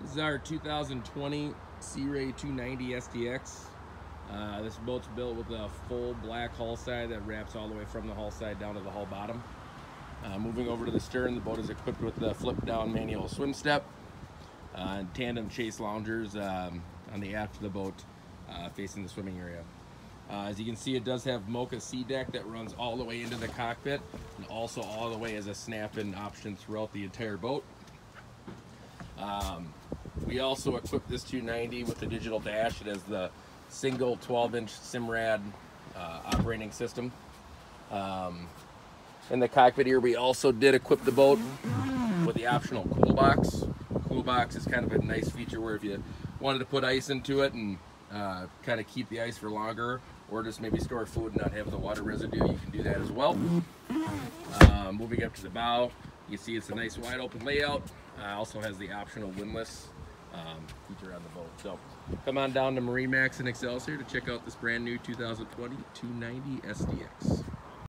This is our 2020 Searay 290 SDX. This boat's built with a full black hull side that wraps all the way from the hull side down to the hull bottom. Moving over to the stern, the boat is equipped with the flip down manual swim step and tandem chase loungers on the aft of the boat facing the swimming area. As you can see, it does have Mocha sea deck that runs all the way into the cockpit and also all the way as a snap-in option throughout the entire boat. We also equipped this 290 with the digital dash. It has the single 12-inch Simrad operating system. In the cockpit here, we also did equip the boat with the optional cool box. Cool box is kind of a nice feature where if you wanted to put ice into it and kind of keep the ice for longer, or just maybe store food and not have the water residue, you can do that as well. Moving up to the bow, you can see it's a nice wide open layout. Also has the optional windlass feature on the boat. So come on down to MarineMax in Excelsior to check out this brand new 2020 290 SDX.